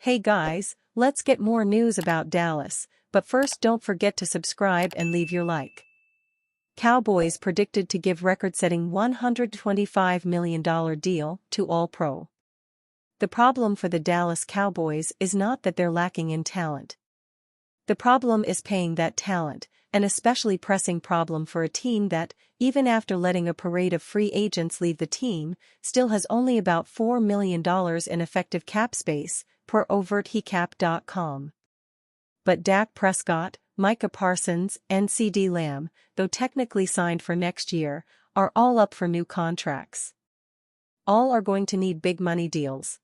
Hey guys, let's get more news about Dallas, but first don't forget to subscribe and leave your like. Cowboys predicted to give record-setting $125 million deal to All-Pro. The problem for the Dallas Cowboys is not that they're lacking in talent. The problem is paying that talent, an especially pressing problem for a team that, even after letting a parade of free agents leave the team, still has only about $4 million in effective cap space, per overtcap.com. But Dak Prescott, Micah Parsons, and CeeDee Lamb, though technically signed for next year, are all up for new contracts. All are going to need big money deals.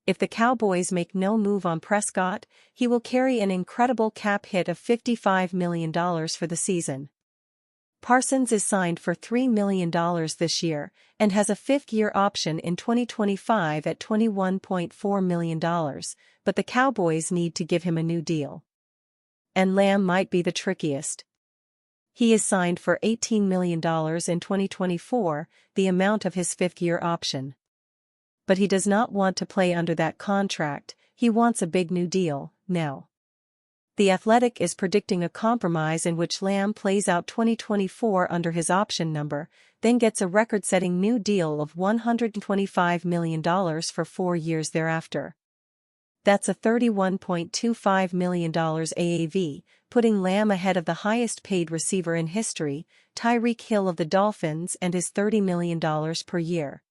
If the Cowboys make no move on Prescott, he will carry an incredible cap hit of $55 million for the season. Parsons is signed for $3 million this year, and has a fifth-year option in 2025 at $21.4 million, but the Cowboys need to give him a new deal. And Lamb might be the trickiest. He is signed for $18 million in 2024, the amount of his fifth-year option. But he does not want to play under that contract, he wants a big new deal, now. The Athletic is predicting a compromise in which Lamb plays out 2024 under his option number, then gets a record-setting new deal of $125 million for 4 years thereafter. That's a $31.25 million AAV, putting Lamb ahead of the highest-paid receiver in history, Tyreek Hill of the Dolphins, and his $30 million per year.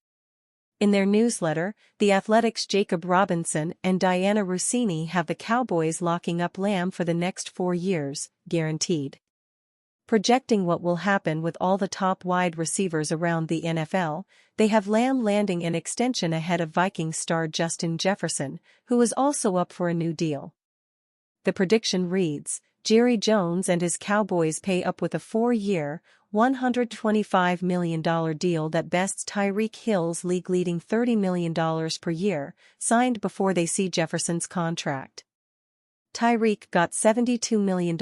In their newsletter, The Athletic's Jacob Robinson and Diana Rossini have the Cowboys locking up Lamb for the next 4 years, guaranteed. Projecting what will happen with all the top wide receivers around the NFL, they have Lamb landing an extension ahead of Vikings star Justin Jefferson, who is also up for a new deal. The prediction reads, Jerry Jones and his Cowboys pay up with a 4-year, $125 million deal that bests Tyreek Hill's league-leading $30 million per year, signed before they see Jefferson's contract. Tyreek got $72 million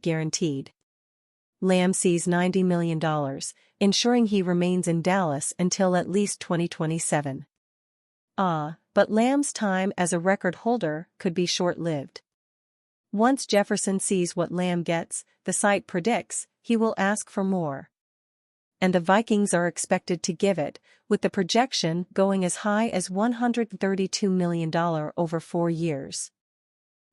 guaranteed. Lamb sees $90 million, ensuring he remains in Dallas until at least 2027. But Lamb's time as a record holder could be short-lived. Once Jefferson sees what Lamb gets, the site predicts, he will ask for more. And the Vikings are expected to give it, with the projection going as high as $132 million over 4 years.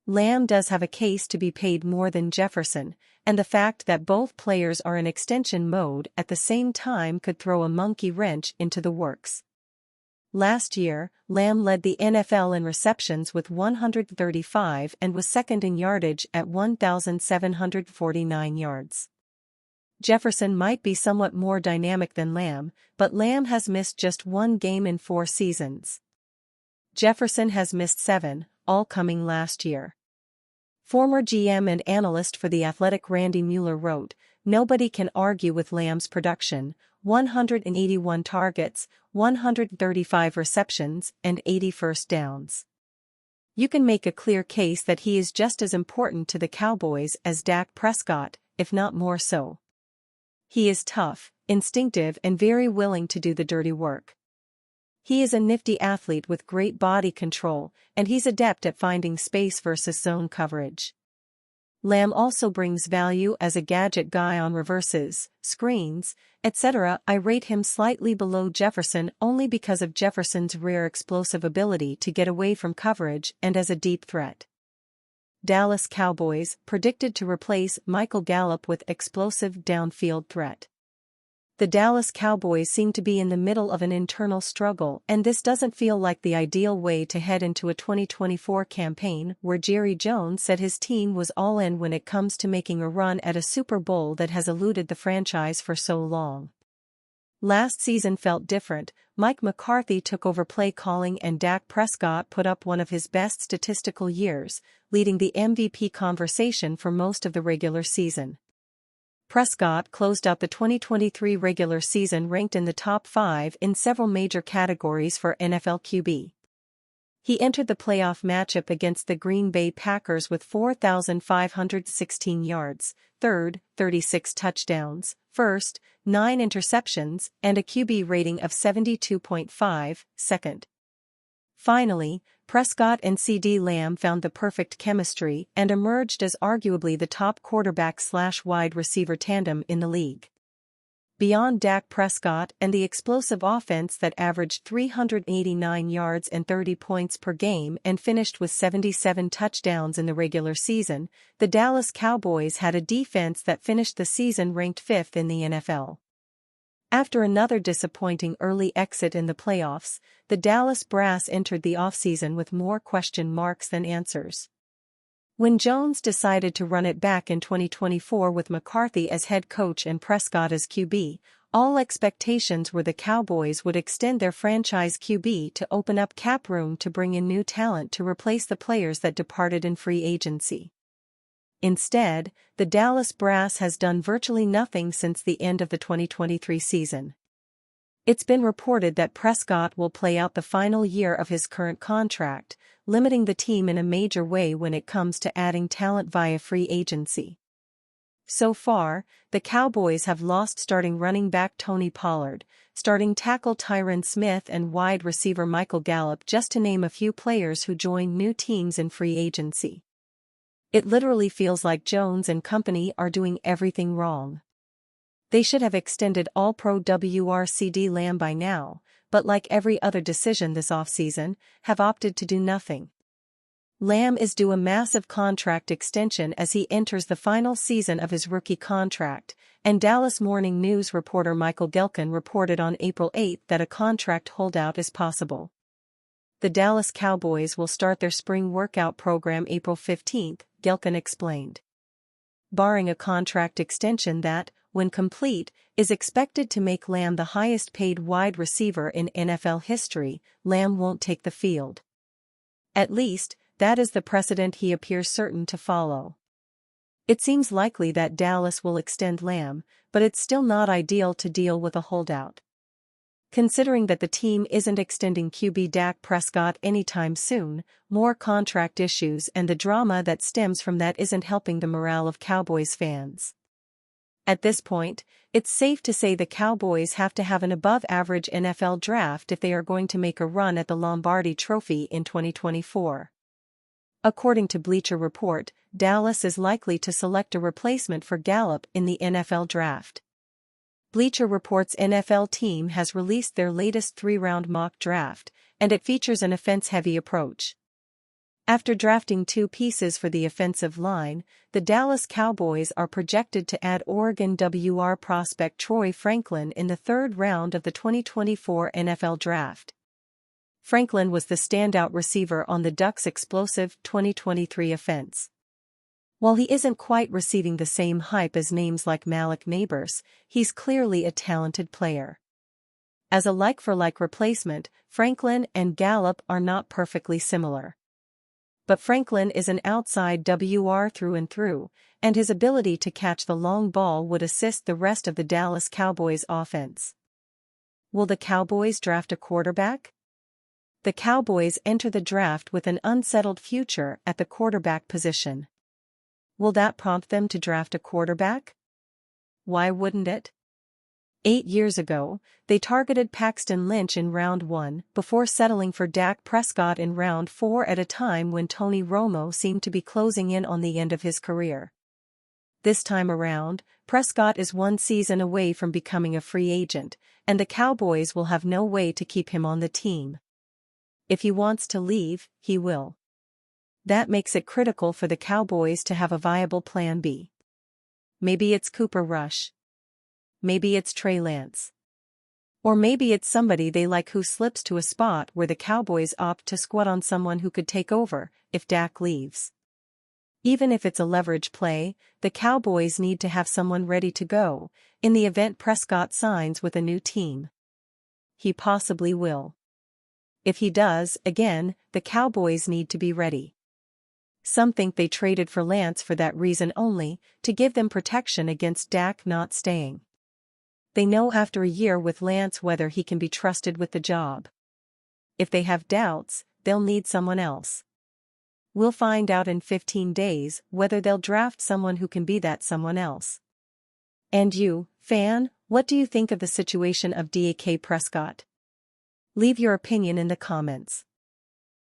Lamb does have a case to be paid more than Jefferson, and the fact that both players are in extension mode at the same time could throw a monkey wrench into the works. Last year, Lamb led the NFL in receptions with 135 and was second in yardage at 1,749 yards. Jefferson might be somewhat more dynamic than Lamb, but Lamb has missed just 1 game in 4 seasons. Jefferson has missed 7, all coming last year. Former GM and analyst for The Athletic Randy Mueller wrote, "Nobody can argue with Lamb's production, 181 targets, 135 receptions, and 80 first downs. You can make a clear case that he is just as important to the Cowboys as Dak Prescott, if not more so. He is tough, instinctive, and very willing to do the dirty work. He is a nifty athlete with great body control, and he's adept at finding space versus zone coverage. Lamb also brings value as a gadget guy on reverses, screens, etc. I rate him slightly below Jefferson only because of Jefferson's rare explosive ability to get away from coverage and as a deep threat." Dallas Cowboys predicted to replace Michael Gallup with explosive downfield threat. The Dallas Cowboys seem to be in the middle of an internal struggle, and this doesn't feel like the ideal way to head into a 2024 campaign where Jerry Jones said his team was all in when it comes to making a run at a Super Bowl that has eluded the franchise for so long. Last season felt different. Mike McCarthy took over play calling and Dak Prescott put up one of his best statistical years, leading the MVP conversation for most of the regular season. Prescott closed out the 2023 regular season ranked in the top 5 in several major categories for NFL QB. He entered the playoff matchup against the Green Bay Packers with 4,516 yards, third, 36 touchdowns, first, 9 interceptions, and a QB rating of 72.5, second. Finally, Prescott and CeeDee Lamb found the perfect chemistry and emerged as arguably the top quarterback/wide receiver tandem in the league. Beyond Dak Prescott and the explosive offense that averaged 389 yards and 30 points per game and finished with 77 touchdowns in the regular season, the Dallas Cowboys had a defense that finished the season ranked 5th in the NFL. After another disappointing early exit in the playoffs, the Dallas Brass entered the offseason with more question marks than answers. When Jones decided to run it back in 2024 with McCarthy as head coach and Prescott as QB, all expectations were the Cowboys would extend their franchise QB to open up cap room to bring in new talent to replace the players that departed in free agency. Instead, the Dallas Brass has done virtually nothing since the end of the 2023 season. It's been reported that Prescott will play out the final year of his current contract, limiting the team in a major way when it comes to adding talent via free agency. So far, the Cowboys have lost starting running back Tony Pollard, starting tackle Tyron Smith and wide receiver Michael Gallup, just to name a few players who joined new teams in free agency. It literally feels like Jones and company are doing everything wrong. They should have extended All-Pro CeeDee Lamb by now, but like every other decision this offseason, have opted to do nothing. Lamb is due a massive contract extension as he enters the final season of his rookie contract, and Dallas Morning News reporter Michael Gehlken reported on April 8 that a contract holdout is possible. The Dallas Cowboys will start their spring workout program April 15, Gehlken explained. Barring a contract extension that, when complete, is expected to make Lamb the highest-paid wide receiver in NFL history, Lamb won't take the field. At least, that is the precedent he appears certain to follow. It seems likely that Dallas will extend Lamb, but it's still not ideal to deal with a holdout. Considering that the team isn't extending QB Dak Prescott anytime soon, more contract issues and the drama that stems from that isn't helping the morale of Cowboys fans. At this point, it's safe to say the Cowboys have to have an above-average NFL draft if they are going to make a run at the Lombardi Trophy in 2024. According to Bleacher Report, Dallas is likely to select a replacement for Gallup in the NFL draft. Bleacher Report's NFL team has released their latest 3-round mock draft, and it features an offense-heavy approach. After drafting 2 pieces for the offensive line, the Dallas Cowboys are projected to add Oregon WR prospect Troy Franklin in the 3rd round of the 2024 NFL Draft. Franklin was the standout receiver on the Ducks' explosive 2023 offense. While he isn't quite receiving the same hype as names like Malik Nabers, he's clearly a talented player. As a like-for-like replacement, Franklin and Gallup are not perfectly similar. But Franklin is an outside WR through and through, and his ability to catch the long ball would assist the rest of the Dallas Cowboys offense. Will the Cowboys draft a quarterback? The Cowboys enter the draft with an unsettled future at the quarterback position. Will that prompt them to draft a quarterback? Why wouldn't it? 8 years ago, they targeted Paxton Lynch in round 1 before settling for Dak Prescott in round 4 at a time when Tony Romo seemed to be closing in on the end of his career. This time around, Prescott is 1 season away from becoming a free agent, and the Cowboys will have no way to keep him on the team. If he wants to leave, he will. That makes it critical for the Cowboys to have a viable plan B. Maybe it's Cooper Rush. Maybe it's Trey Lance. Or maybe it's somebody they like who slips to a spot where the Cowboys opt to squat on someone who could take over if Dak leaves. Even if it's a leverage play, the Cowboys need to have someone ready to go in the event Prescott signs with a new team. He possibly will. If he does, again, the Cowboys need to be ready. Some think they traded for Lance for that reason only, to give them protection against Dak not staying. They know after a year with Lance whether he can be trusted with the job. If they have doubts, they'll need someone else. We'll find out in 15 days whether they'll draft someone who can be that someone else. And you, fan, what do you think of the situation of Dak Prescott? Leave your opinion in the comments.